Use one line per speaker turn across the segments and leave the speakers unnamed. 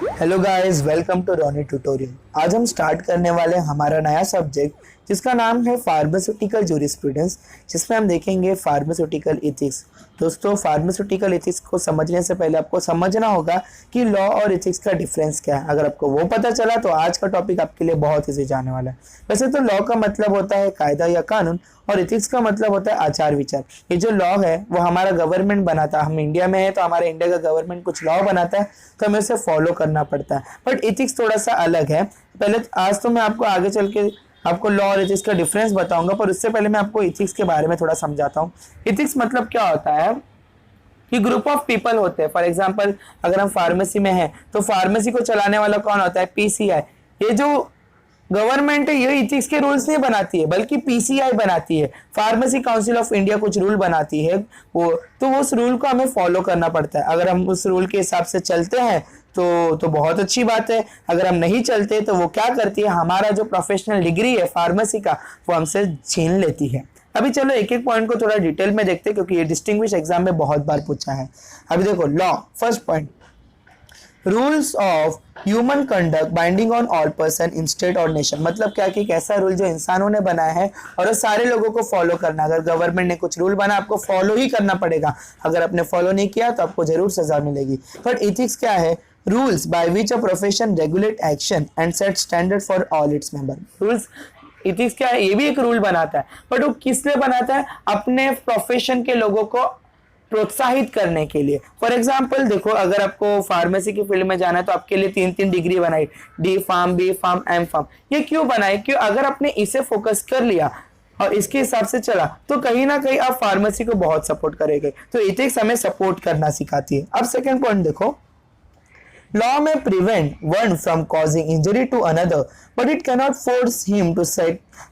Hello guys, welcome to Ronny tutorial. आज हम start करने वाले हैं हमारा नया सब्जेक्ट जिसका नाम है फार्मास्यूटिकल जूरिस्प्रूडेंस, जिसमें हम देखेंगे फार्मास्यूटिकल एथिक्स। दोस्तों, फार्मास्यूटिकल एथिक्स को समझने से पहले आपको समझना होगा कि लॉ और एथिक्स का डिफरेंस क्या है। अगर आपको वो पता चला तो आज का टॉपिक आपके लिए बहुत इजी जाने वाला है। वैसे तो लॉ का मतलब होता है कायदा या कानून, और एथिक्स का मतलब होता है आचार विचार। ये जो लॉ है वो हमारा गवर्नमेंट बनाता है। हम इंडिया में है तो हमारे इंडिया का गवर्नमेंट कुछ लॉ बनाता है तो हमें उसे फॉलो करना पड़ता है। बट एथिक्स थोड़ा सा अलग है। पहले आज तो मैं आपको आगे चल के आपको लॉ और एथिक्स का डिफरेंस बताऊंगा, पर उससे पहले मैं आपको एथिक्स के बारे में थोड़ा समझाता हूँ। एथिक्स मतलब क्या होता है कि ग्रुप ऑफ पीपल होते हैं। फॉर एग्जांपल, अगर हम फार्मेसी में हैं तो फार्मेसी को चलाने वाला कौन होता है? पीसीआई। ये जो गवर्नमेंट है ये एथिक्स के रूल्स नहीं बनाती है, बल्कि पीसीआई बनाती है। फार्मेसी काउंसिल ऑफ इंडिया कुछ रूल बनाती है, वो उस रूल को हमें फॉलो करना पड़ता है। अगर हम उस रूल के हिसाब से चलते हैं तो बहुत अच्छी बात है। अगर हम नहीं चलते तो वो क्या करती है, हमारा जो प्रोफेशनल डिग्री है फार्मेसी का वो हमसे छीन लेती है। अभी चलो एक एक पॉइंट को थोड़ा डिटेल में देखते हैं, क्योंकि ये डिस्टिंग्विश एग्जाम में बहुत बार पूछा है। अभी देखो, law first point, rules of human conduct binding on all person in state और नेशन। मतलब क्या कि एक ऐसा रूल जो इंसानों ने बनाया है और वो सारे लोगों को फॉलो करना। अगर गवर्नमेंट ने कुछ रूल बना आपको फॉलो ही करना पड़ेगा। अगर आपने फॉलो नहीं किया तो आपको जरूर सजा मिलेगी। बट एथिक्स क्या है? Rules by which a profession regulate action and set standard for all its member. Rules, ethics क्या है? ये भी एक रूल बनाता है, बट वो किस लिए बनाता है? अपने प्रोफेशन के लोगों को प्रोत्साहित करने के लिए। फॉर एग्जाम्पल देखो, अगर आपको फार्मेसी की फील्ड में जाना है तो आपके लिए 3 डिग्री बनाई, D pharm, B pharm, M pharm. ये क्यों बनाई? क्यों? अगर आपने इसे फोकस कर लिया और इसके हिसाब से चला तो कहीं ना कहीं आप फार्मेसी को बहुत सपोर्ट करेंगे। तो एथिक्स हमें सपोर्ट करना सिखाती है। अब सेकेंड पॉइंट देखो, law may prevent one from causing injury to another, but it cannot force him to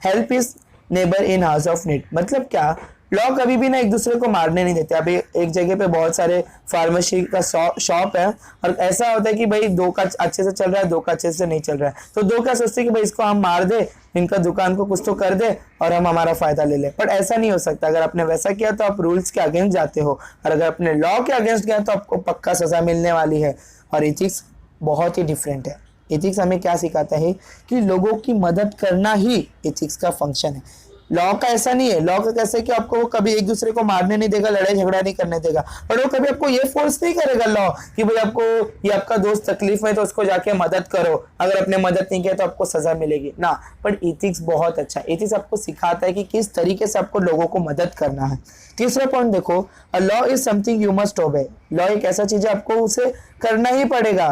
help his neighbor in hours of need। मतलब क्या? लॉ कभी भी ना एक दूसरे को मारने नहीं देते। अभी एक जगह पे बहुत सारे फार्मेसी का शॉप है और ऐसा होता है कि भाई दो का अच्छे से चल रहा है, दो का अच्छे से नहीं चल रहा है, तो दो क्या सोचते हैं कि भाई इसको हम मार दे, इनका दुकान को कुछ तो कर दे और हम हमारा फायदा ले लें। बट ऐसा नहीं हो सकता। अगर आपने वैसा किया तो आप रूल्स के अगेंस्ट जाते हो, और अगर आपने लॉ के अगेंस्ट गए तो आपको पक्का सजा मिलने वाली है। और एथिक्स बहुत ही डिफरेंट है। एथिक्स हमें क्या सिखाता है कि लोगों की मदद करना ही एथिक्स का फंक्शन है। लॉ का ऐसा नहीं है। लॉ का कैसे है कि आपको वो कभी एक दूसरे को मारने नहीं देगा, लड़ाई झगड़ा नहीं करने देगा, पर वो कभी आपको ये फोर्स नहीं करेगा लॉ कि भाई आपको ये आपका दोस्त तकलीफ में तो उसको जाके मदद करो, अगर आपने मदद नहीं किया तो आपको सजा मिलेगी ना। पर एथिक्स बहुत अच्छा, एथिक्स आपको सिखाता है कि किस तरीके से आपको लोगों को मदद करना है। तीसरा पॉइंट देखो, a law is something you must ओबे। लॉ एक ऐसा चीज है आपको उसे करना ही पड़ेगा,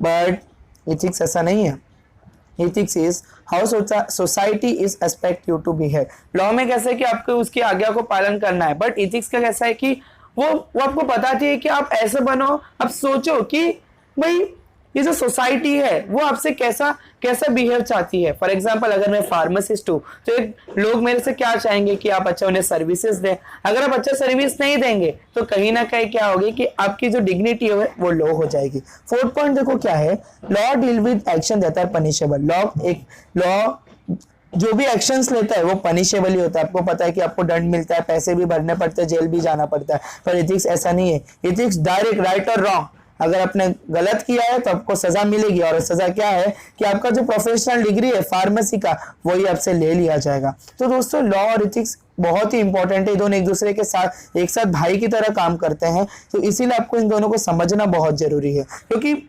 बट एथिक्स ऐसा नहीं है। Ethics is how society is expect you to behave. Law में कैसे कि आपको उसकी आज्ञा को पालन करना है, बट एथिक्स का कैसा है कि वो आपको बताती है कि आप ऐसे बनो। आप सोचो कि भाई ये जो सोसाइटी है वो आपसे कैसा कैसा बिहेव चाहती है। फॉर एग्जाम्पल, अगर मैं फार्मासिस्ट हूँ तो एक लोग मेरे से क्या चाहेंगे कि आप अच्छा उन्हें सर्विसेज दें। अगर आप अच्छा सर्विस नहीं देंगे तो कहीं ना कहीं क्या होगी कि आपकी जो डिग्निटी है वो लो हो जाएगी। फोर्थ पॉइंट देखो क्या है, law deal with action that are punishable. Law जो भी एक्शंस लेता है वो पनिशेबल ही होता है। आपको पता है कि आपको दंड मिलता है, पैसे भी भरने पड़ते हैं, जेल भी जाना पड़ता है। पर एथिक्स ऐसा नहीं है। एथिक्स डायरेक्ट, राइट और रॉन्ग, अगर आपने गलत किया है तो आपको सजा मिलेगी, और सजा क्या है कि आपका जो प्रोफेशनल डिग्री है फार्मेसी का वही आपसे ले लिया जाएगा। तो दोस्तों, लॉ और एथिक्स बहुत ही इंपॉर्टेंट है। दोनों एक दूसरे के साथ एक साथ भाई की तरह काम करते हैं, तो इसीलिए आपको इन दोनों को समझना बहुत जरूरी है। क्योंकि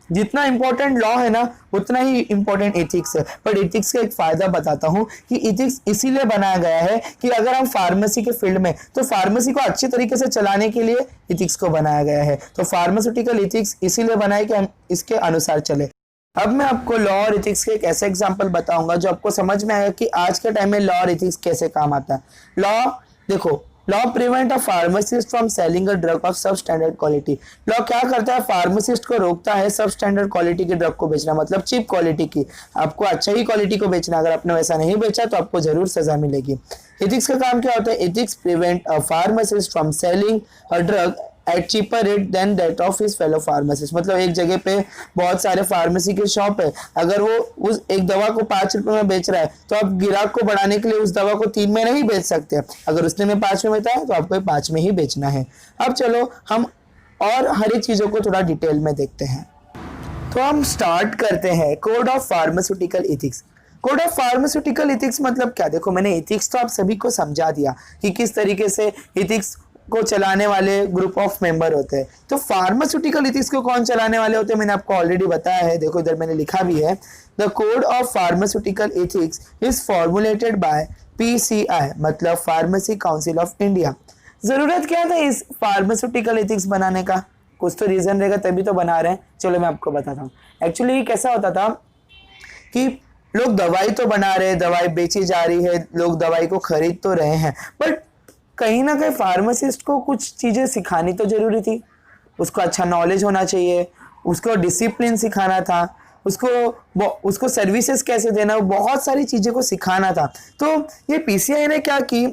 जितना इंपॉर्टेंट लॉ है ना उतना ही इंपॉर्टेंट एथिक्स है। पर एथिक्स का एक फायदा बताता हूँ कि एथिक्स इसीलिए बनाया गया है कि अगर हम फार्मेसी के फील्ड में, तो फार्मेसी को अच्छी तरीके से चलाने के लिए एथिक्स को बनाया गया है। तो फार्मास्यूटिकल एथिक्स इसीलिए बनाए कि हम इसके अनुसार चले। अब मैं आपको लॉ और एथिक्स के एक ऐसे एग्जांपल बताऊंगा जो आपको समझ में आएगा कि आज के टाइम में लॉ और एथिक्स कैसे काम आता है। लॉ देखो, law prevent a pharmacist from selling a drug of सब स्टैंडर्ड क्वालिटी। लॉ क्या करता है? फार्मासिस्ट को रोकता है सब स्टैंडर्ड क्वालिटी की ड्रग को बेचना, मतलब चीप क्वालिटी की। आपको अच्छा ही क्वालिटी को बेचना, अगर आपने वैसा नहीं बेचा तो आपको जरूर सजा मिलेगी। एथिक्स का काम क्या होता है? Ethics prevent a pharmacist from selling a drug at cheaper rate than that of his fellow pharmacist. मतलब एक जगह पे बहुत सारे फार्मेसी के शॉप है, अगर वो उस एक दवा को 5 रुपए में बेच रहा है तो आप ग्राहक को बढ़ाने के लिए उस दवा को 3 में नहीं बेच सकते। अगर उसने में 5 में बेचा है तो आपको 5 में ही बेचना है। अब चलो हम और हर एक चीजों को थोड़ा डिटेल में देखते हैं। तो हम स्टार्ट करते हैं code of pharmaceutical ethics. Code of pharmaceutical ethics मतलब क्या? देखो, मैंने इथिक्स तो आप सभी को समझा दिया कि किस तरीके से इथिक्स को चलाने वाले ग्रुप ऑफ मेंबर होते हैं। तो फार्मास्यूटिकल इथिक्स को कौन चलाने वाले होते हैं मैंने आपको ऑलरेडी बताया है। देखो, इधर मैंने लिखा भी है, the code of pharmaceutical ethics is formulated bye PCI, मतलब फार्मेसी काउंसिल ऑफ इंडिया। जरूरत क्या था इस फार्मास्यूटिकल इथिक्स बनाने का? कुछ तो रीजन रहेगा, तभी तो बना रहे हैं। चलो मैं आपको बताता हूँ। एक्चुअली कैसा होता था कि लोग दवाई तो बना रहे हैं, दवाई बेची जा रही है, लोग दवाई को खरीद तो रहे हैं, बट कहीं ना कहीं फार्मासिस्ट को कुछ चीजें सिखानी तो जरूरी थी। उसको अच्छा नॉलेज होना चाहिए, उसको डिसिप्लिन सिखाना था, उसको सर्विसेज कैसे देना, बहुत सारी चीजें को सिखाना था। तो ये PCI ने क्या की,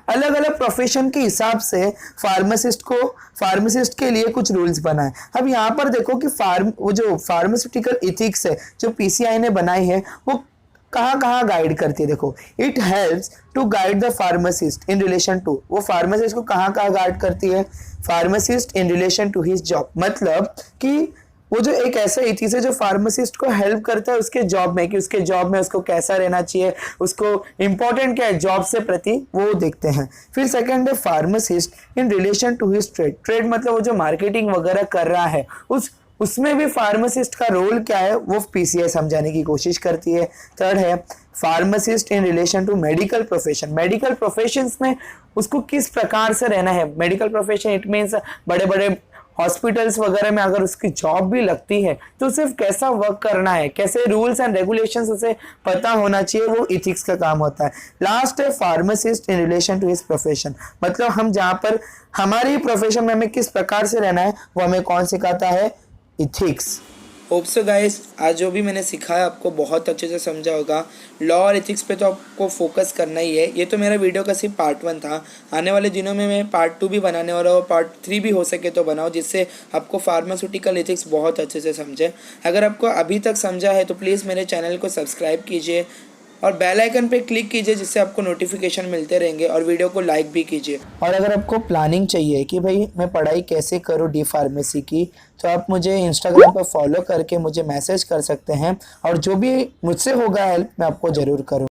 अलग अलग प्रोफेशन के हिसाब से फार्मासिस्ट के लिए कुछ रूल्स बनाए। अब यहाँ पर देखो कि वो जो फार्मास्यूटिकल इथिक्स है जो PCI ने बनाई है, वो कहाँ कहाँ गाइड करती है। देखो, it helps to guide the pharmacist in relation to, वो फार्मासिस्ट को कहाँ कहाँ गाइड करती है? Pharmacist in relation to his job, मतलब कि वो जो एक ऐसा इथिक्स है जो फार्मासिस्ट को हेल्प करता है उसके जॉब में, कि उसके जॉब में उसको कैसा रहना चाहिए, उसको इंपॉर्टेंट क्या है जॉब से प्रति, वो देखते हैं। फिर सेकंड है pharmacist in relation to his trade. Trade मतलब वो जो मार्केटिंग वगैरह कर रहा है, उसमें भी फार्मासिस्ट का रोल क्या है वो PCI समझाने की कोशिश करती है। थर्ड है pharmacist in relation to medical profession. Medical professions में उसको किस प्रकार से रहना है। मेडिकल प्रोफेशन इट मीन्स बड़े बड़े हॉस्पिटल्स वगैरह में अगर उसकी जॉब भी लगती है तो सिर्फ कैसा वर्क करना है, कैसे रूल्स एंड रेगुलेशंस उसे पता होना चाहिए, वो इथिक्स का काम होता है। लास्ट है pharmacist in relation to his profession, मतलब हम जहाँ पर हमारी प्रोफेशन में हमें किस प्रकार से रहना है वो हमें कौन सिखाता है? इथिक्स।
होप सो गाइस, आज जो भी मैंने सिखाया आपको बहुत अच्छे से समझा होगा। लॉ और एथिक्स पे तो आपको फोकस करना ही है। ये तो मेरा वीडियो का सिर्फ पार्ट 1 था। आने वाले दिनों में मैं पार्ट 2 भी बनाने वाला हूँ, पार्ट 3 भी हो सके तो बनाओ, जिससे आपको फार्मास्यूटिकल एथिक्स बहुत अच्छे से समझे। अगर आपको अभी तक समझा है तो प्लीज़ मेरे चैनल को सब्सक्राइब कीजिए और बेल आइकन पे क्लिक कीजिए, जिससे आपको नोटिफिकेशन मिलते रहेंगे, और वीडियो को लाइक भी कीजिए।
और अगर आपको प्लानिंग चाहिए कि भाई मैं पढ़ाई कैसे करूँ D फार्मेसी की, तो आप मुझे इंस्टाग्राम पर फॉलो करके मुझे मैसेज कर सकते हैं, और जो भी मुझसे होगा हेल्प मैं आपको ज़रूर करूँ।